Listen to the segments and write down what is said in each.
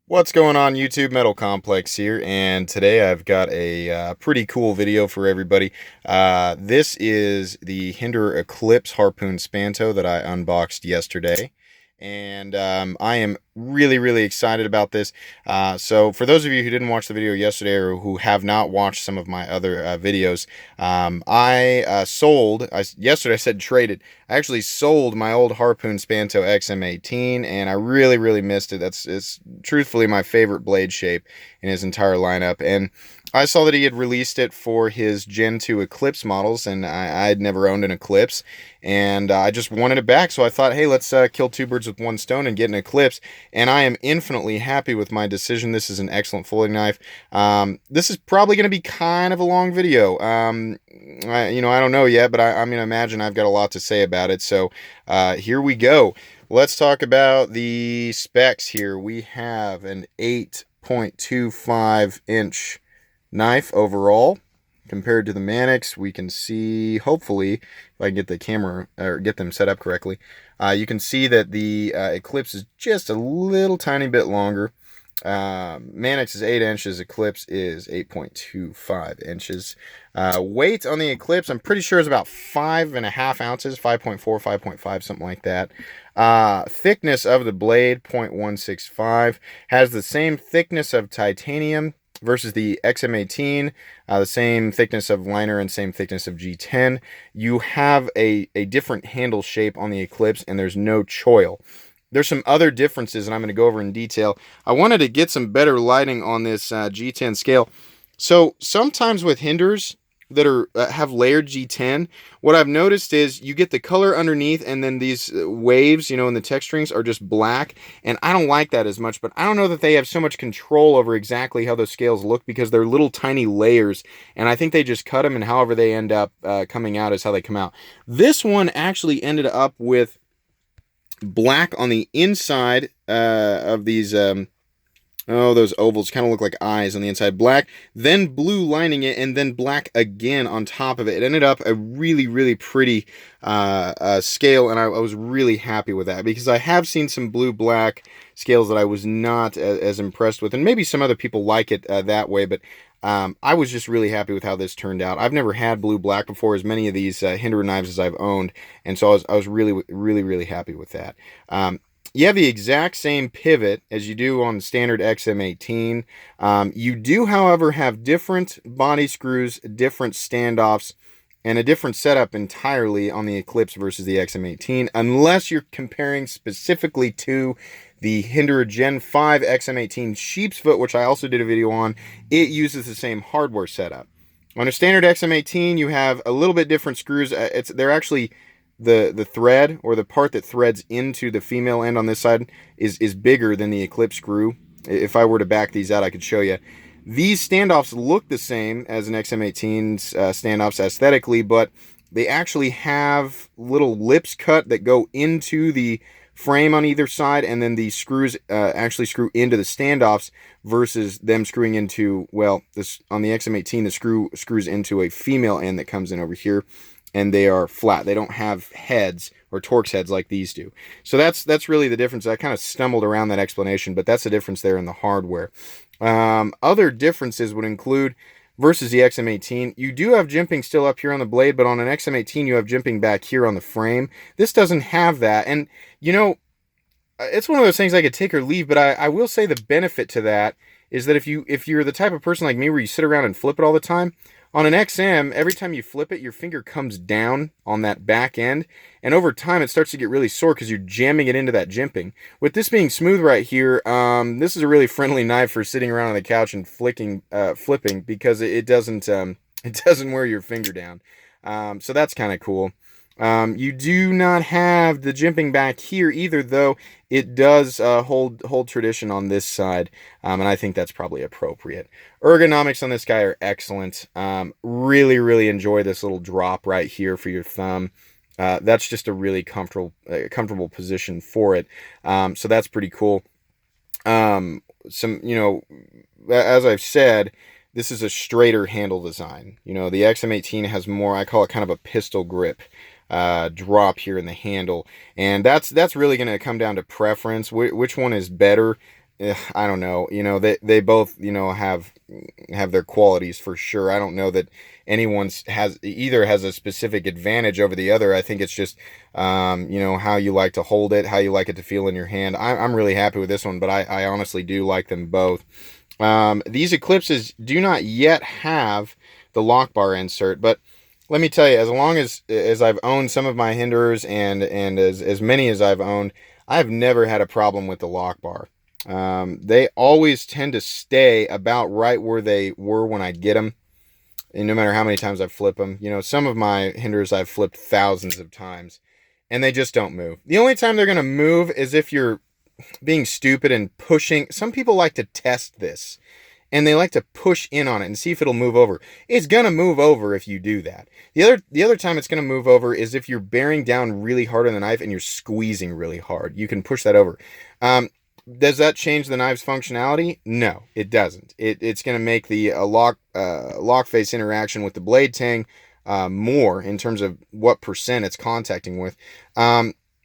What's going on YouTube? Metal Complex here, and today I've got a pretty cool video for everybody. This is the Hinderer Eklipse Harpoon Spanto that I unboxed yesterday, and I am really excited about this. So for those of you who didn't watch the video yesterday or who have not watched some of my other videos, yesterday I said traded. I actually sold my old Harpoon Spanto XM18, and I really missed it. It's truthfully my favorite blade shape in his entire lineup, and I saw that he had released it for his Gen 2 Eclipse models, and I'd never owned an Eclipse, and I just wanted it back, so I thought, hey, let's kill two birds with one stone and get an Eclipse, and I am infinitely happy with my decision. This is an excellent folding knife. This is probably going to be kind of a long video. I don't know yet, but I'm going to imagine I've got a lot to say about it, so here we go. Let's talk about the specs here. We have an 8.25 inch knife overall. Compared to the Mannix, we can see, hopefully, if I can get the camera or get them set up correctly, you can see that the Eclipse is just a little tiny bit longer. Mannix is 8 inches, Eclipse is 8.25 inches. Weight on the Eclipse, I'm pretty sure is about 5.5 ounces, 5.4, 5.5, something like that. Thickness of the blade, 0.165, has the same thickness of titanium versus the XM18, the same thickness of liner and same thickness of G10. You have a different handle shape on the Eclipse, and there's no choil. There's some other differences, and I'm going to go over in detail. I wanted to get some better lighting on this G10 scale. So sometimes with Hinderers that are have layered G10, what I've noticed is you get the color underneath, and then these waves, in the texturings are just black, and I don't like that as much, but I don't know that they have so much control over exactly how those scales look because they're little tiny layers, and I think they just cut them, and however they end up coming out is how they come out. This one actually ended up with black on the inside of these those ovals kind of look like eyes on the inside. Black, then blue lining it, and then black again on top of it. It ended up a really pretty scale, and I was really happy with that because I have seen some blue-black scales that I was not as impressed with, and maybe some other people like it that way, but I was just really happy with how this turned out. I've never had blue-black before as many of these Hinderer knives as I've owned, and so I was really happy with that. You have the exact same pivot as you do on the standard XM18. You do, however, have different body screws, different standoffs, and a different setup entirely on the Eclipse versus the XM18, unless you're comparing specifically to the Hinderer Gen 5 XM18 sheep's foot, which I also did a video on. It uses the same hardware setup. On a standard XM18, you have a little bit different screws. They're actually the thread, or the part that threads into the female end on this side, is bigger than the Eclipse screw. If I were to back these out, I could show you. These standoffs look the same as an XM18's standoffs aesthetically, but they actually have little lips cut that go into the frame on either side, and then the screws actually screw into the standoffs versus them screwing into, well, this on the XM18, the screw screws into a female end that comes in over here, and they are flat. They don't have heads or Torx heads like these do. So that's really the difference. I kind of stumbled around that explanation, but that's the difference there in the hardware. Other differences would include, versus the XM18, you do have jimping still up here on the blade, but on an XM18 you have jimping back here on the frame. This doesn't have that, and it's one of those things I could take or leave, but I will say the benefit to that is that if you're the type of person like me where you sit around and flip it all the time, on an XM, every time you flip it, your finger comes down on that back end, and over time it starts to get really sore because you're jamming it into that jimping. With this being smooth right here, this is a really friendly knife for sitting around on the couch and flipping because it doesn't wear your finger down. So that's kind of cool. You do not have the jimping back here either, though it does hold tradition on this side, and I think that's probably appropriate. Ergonomics on this guy are excellent. Really enjoy this little drop right here for your thumb. That's just a really comfortable position for it. So that's pretty cool. As I've said, this is a straighter handle design. The XM18 has more, I call it kind of a pistol grip drop here in the handle, and that's really going to come down to preference. Which one is better? I don't know. They both, have their qualities for sure. I don't know that anyone's has either has a specific advantage over the other. I think it's just, how you like to hold it, how you like it to feel in your hand. I'm really happy with this one, but I honestly do like them both. These Eclipses do not yet have the lock bar insert, but let me tell you, as long as I've owned some of my Hinderers and as many as I've owned, I've never had a problem with the lock bar. They always tend to stay about right where they were when I get them, and no matter how many times I flip them. Some of my Hinderers I've flipped thousands of times, and they just don't move. The only time they're going to move is if you're being stupid and pushing. Some people like to test this, and they like to push in on it and see if it'll move over. It's gonna move over if you do that. The other time it's gonna move over is if you're bearing down really hard on the knife and you're squeezing really hard. You can push that over. Does that change the knife's functionality? No, it doesn't. It's gonna make the lock face interaction with the blade tang more in terms of what percent it's contacting with.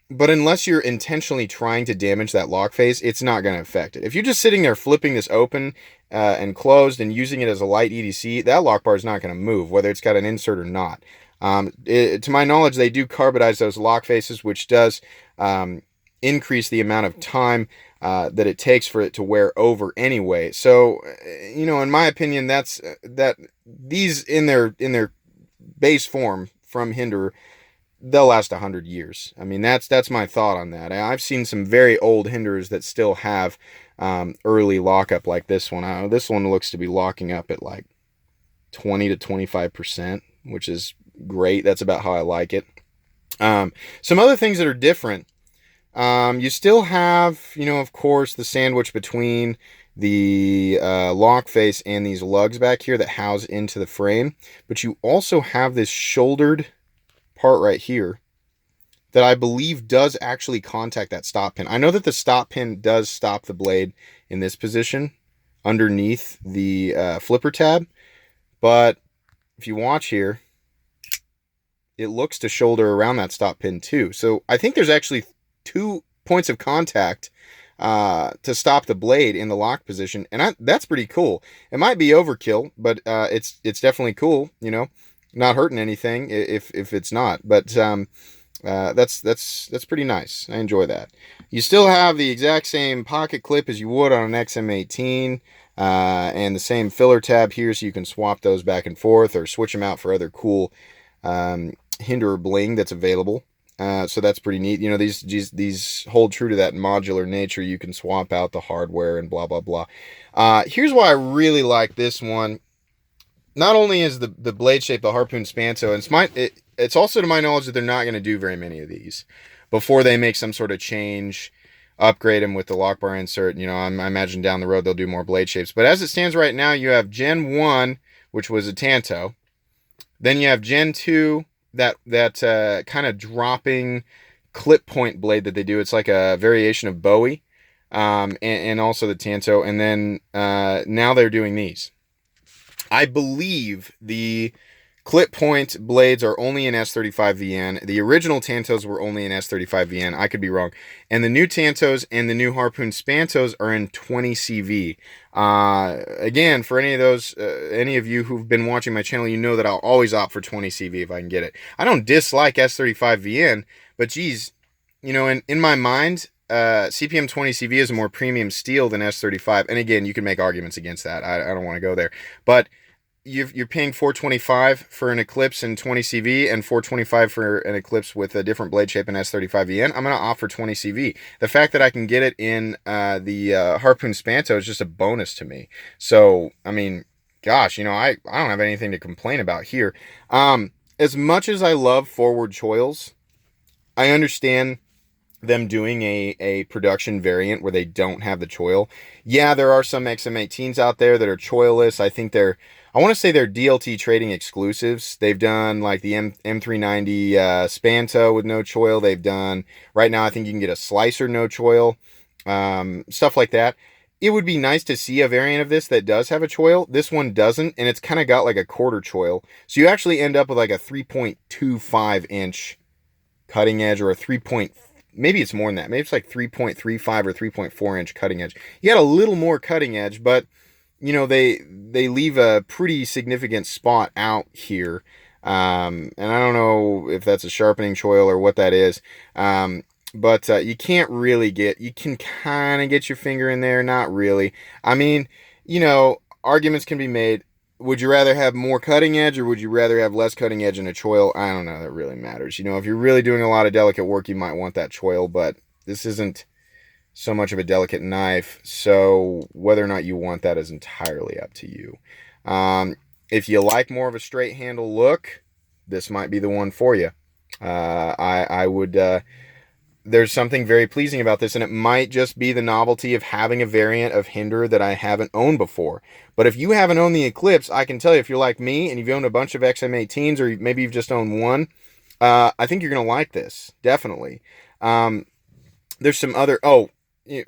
But unless you're intentionally trying to damage that lock face, it's not going to affect it. If you're just sitting there flipping this open and closed and using it as a light EDC, that lock bar is not going to move, whether it's got an insert or not. To my knowledge, they do carbonize those lock faces, which does increase the amount of time that it takes for it to wear over anyway. So, in my opinion, that these in their base form from Hinderer, they'll last 100 years. I mean, that's my thought on that. I've seen some very old Hinderers that still have early lockup like this one. This one looks to be locking up at like 20 to 25%, which is great. That's about how I like it. Some other things that are different. You still have, of course, the sandwich between the lock face and these lugs back here that house into the frame. But you also have this shouldered part right here that I believe does actually contact that stop pin. I know that the stop pin does stop the blade in this position underneath the flipper tab, but if you watch here, it looks to shoulder around that stop pin too. So I think there's actually 2 points of contact to stop the blade in the lock position, and that's pretty cool. It might be overkill, but it's definitely cool. Not hurting anything if it's not, but that's pretty nice. I enjoy that. You still have the exact same pocket clip as you would on an XM18, and the same filler tab here, so you can swap those back and forth or switch them out for other cool Hinderer bling that's available. So that's pretty neat. These hold true to that modular nature. You can swap out the hardware and blah blah blah. Here's why I really like this one. Not only is the blade shape the Harpoon Spanto, and it's also to my knowledge that they're not going to do very many of these before they make some sort of change, upgrade them with the lock bar insert. I imagine down the road they'll do more blade shapes. But as it stands right now, you have Gen 1, which was a Tanto. Then you have Gen 2, that kind of dropping clip point blade that they do. It's like a variation of Bowie, and also the Tanto. And then now they're doing these. I believe the clip point blades are only in S35VN. The original Tantos were only in S35VN. I could be wrong. And the new Tantos and the new Harpoon Spantos are in 20CV. Again, for any of you who've been watching my channel, you know that I'll always opt for 20CV if I can get it. I don't dislike S35VN, but geez, in my mind, CPM 20CV is a more premium steel than S35. And again, you can make arguments against that. I don't want to go there. But you're paying $425 for an Eclipse in 20CV and $425 for an Eclipse with a different blade shape in S35VN. I'm going to offer 20CV. The fact that I can get it in the Harpoon Spanto is just a bonus to me. So, I mean, gosh, I don't have anything to complain about here. As much as I love forward choils, I understand them doing a production variant where they don't have the choil. Yeah, there are some XM18s out there that are choilless. I want to say they're DLT trading exclusives. They've done like the M390 Spanto with no choil. They've done, right now I think you can get a slicer no choil, stuff like that. It would be nice to see a variant of this that does have a choil. This one doesn't, and it's kind of got like a quarter choil. So you actually end up with like a 3.25 inch cutting edge or a maybe it's more than that. Maybe it's like 3.35 or 3.4 inch cutting edge. You got a little more cutting edge, but they leave a pretty significant spot out here. And I don't know if that's a sharpening choil or what that is. But you can't really you can kind of get your finger in there, not really. I mean, arguments can be made. Would you rather have more cutting edge or would you rather have less cutting edge in a choil? I don't know. That really matters. If you're really doing a lot of delicate work, you might want that choil, but this isn't so much of a delicate knife. So whether or not you want that is entirely up to you. If you like more of a straight handle look, this might be the one for you. I would, there's something very pleasing about this, and it might just be the novelty of having a variant of Hinderer that I haven't owned before. But if you haven't owned the Eklipse, I can tell you, if you're like me and you've owned a bunch of XM18s, or maybe you've just owned one, I think you're going to like this, definitely. There's some other,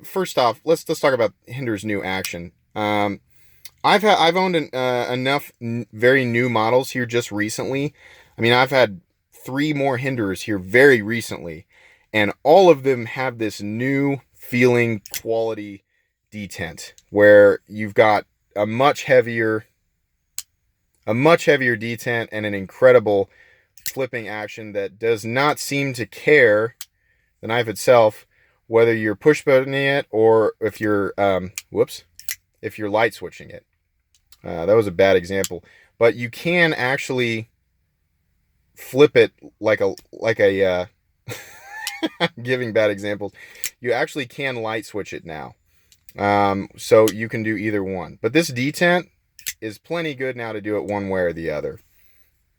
first off, let's talk about Hinderer's new action. I've owned enough very new models here just recently. I mean, I've had 3 more Hinderers here very recently, and all of them have this new feeling quality detent where you've got a much heavier detent and an incredible flipping action that does not seem to care, the knife itself, whether you're push buttoning it or if you're if you're light switching it. That was a bad example, but you can actually flip it like a giving bad examples. You actually can light switch it now. So you can do either one. But this detent is plenty good now to do it one way or the other.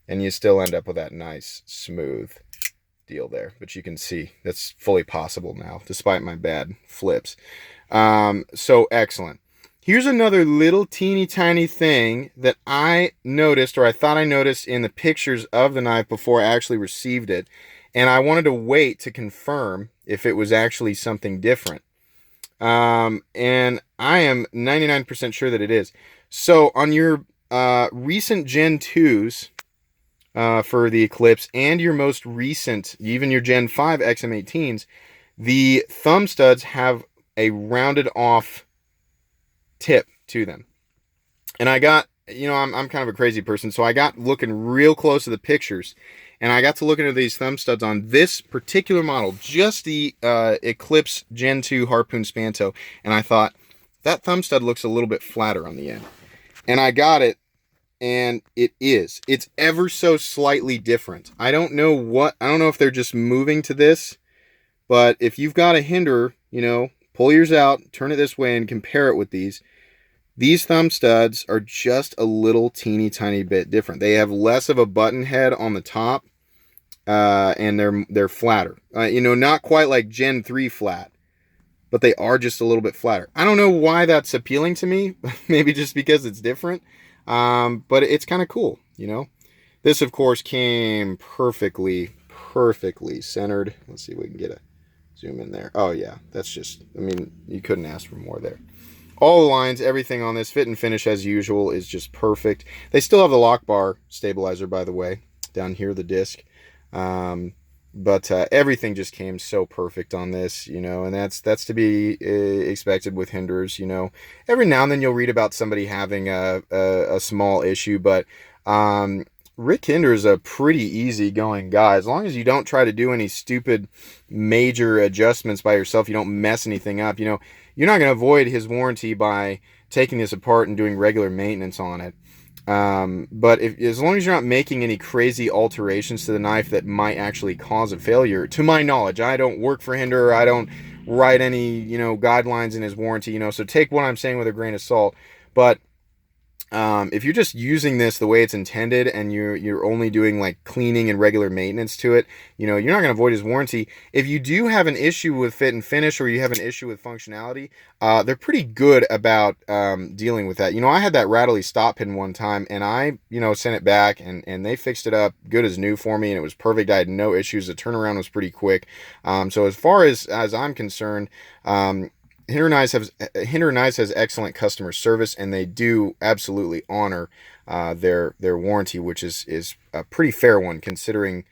And you still end up with that nice, smooth deal there. But you can see that's fully possible now, despite my bad flips. So excellent. Here's another little teeny tiny thing that I noticed, or I thought I noticed in the pictures of the knife before I actually received it. And I wanted to wait to confirm if it was actually something different. And I am 99% sure that it is. So on your recent Gen 2s for the Eklipse and your most recent, even your Gen 5 XM18s, the thumb studs have a rounded off tip to them. And I got, I'm kind of a crazy person, so I got looking real close to the pictures, and I got to look into these thumb studs on this particular model, just the Eklipse Gen 2 Harpoon Spanto, and I thought, that thumb stud looks a little bit flatter on the end. And I got it, and it is. It's ever so slightly different. I don't know if they're just moving to this, but if you've got a Hinderer, pull yours out, turn it this way, and compare it with these. These thumb studs are just a little teeny tiny bit different. They have less of a button head on the top, and they're flatter. Not quite like Gen 3 flat, but they are just a little bit flatter. I don't know why that's appealing to me. Maybe just because it's different, but it's kind of cool. This, of course, came perfectly centered. Let's see if we can get a zoom in there. Oh yeah, that's just, you couldn't ask for more there. All the lines, everything on this, fit and finish as usual, is just perfect. They still have the lock bar stabilizer, by the way, down here, the disc. But everything just came so perfect on this, and that's to be expected with Hinderers. Every now and then you'll read about somebody having a small issue, but Rick Hinderer is a pretty easygoing guy. As long as you don't try to do any stupid major adjustments by yourself, you don't mess anything up, you're not going to avoid his warranty by taking this apart and doing regular maintenance on it. But as long as you're not making any crazy alterations to the knife that might actually cause a failure, to my knowledge, I don't work for Hinderer, I don't write any, guidelines in his warranty, so take what I'm saying with a grain of salt. But if you're just using this the way it's intended and you're only doing like cleaning and regular maintenance to it, you're not going to avoid his warranty. If you do have an issue with fit and finish, or you have an issue with functionality, they're pretty good about dealing with that. I had that rattly stop pin one time, and I sent it back, and they fixed it up good as new for me, and it was perfect. I had no issues. The turnaround was pretty quick. So as far as I'm concerned, Hinderer Knives has excellent customer service, and they do absolutely honor their warranty, which is a pretty fair one, considering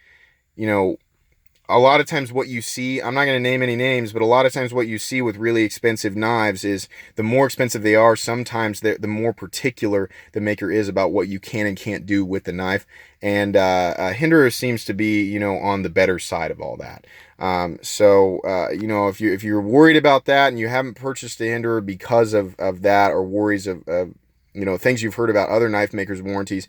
a lot of times what you see, I'm not going to name any names, but a lot of times what you see with really expensive knives is the more expensive they are, sometimes the more particular the maker is about what you can and can't do with the knife. And Hinderer seems to be, you know, on the better side of all that. You know, if you're worried about that and you haven't purchased a Hinderer because of that, or worries of you know, things you've heard about other knife makers' warranties,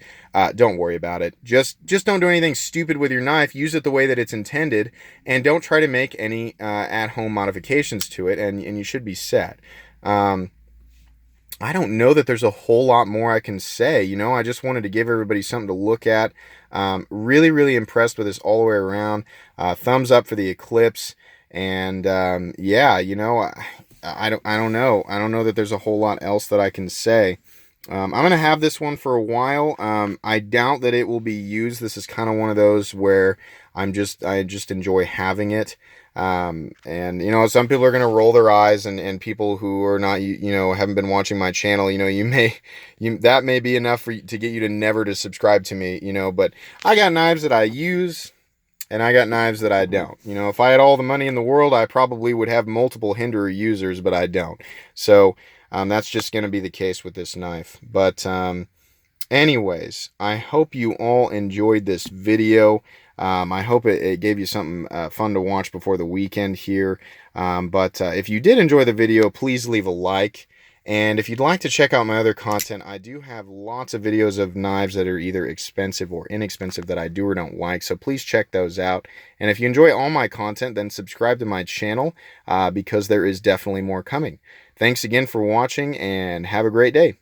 don't worry about it. Just don't do anything stupid with your knife. Use it the way that it's intended, and don't try to make any at-home modifications to it, and you should be set. I don't know that there's a whole lot more I can say. You know, I just wanted to give everybody something to look at. Really, really impressed with this all the way around. Thumbs up for the Eclipse, and yeah, you know, I don't know. I don't know that there's a whole lot else that I can say. I'm going to have this one for a while. I doubt that it will be used. This is kind of one of those where I just enjoy having it. And, you know, some people are going to roll their eyes, and people who are not, you know, haven't been watching my channel, you know, that may be enough to get you to never to subscribe to me, you know, but I got knives that I use, and I got knives that I don't. You know, if I had all the money in the world, I probably would have multiple Hinderer users, but I don't. So, that's just going to be the case with this knife. But anyways, I hope you all enjoyed this video. I hope it gave you something fun to watch before the weekend here. But if you did enjoy the video, please leave a like. And if you'd like to check out my other content, I do have lots of videos of knives that are either expensive or inexpensive that I do or don't like. So please check those out. And if you enjoy all my content, then subscribe to my channel because there is definitely more coming. Thanks again for watching, and have a great day.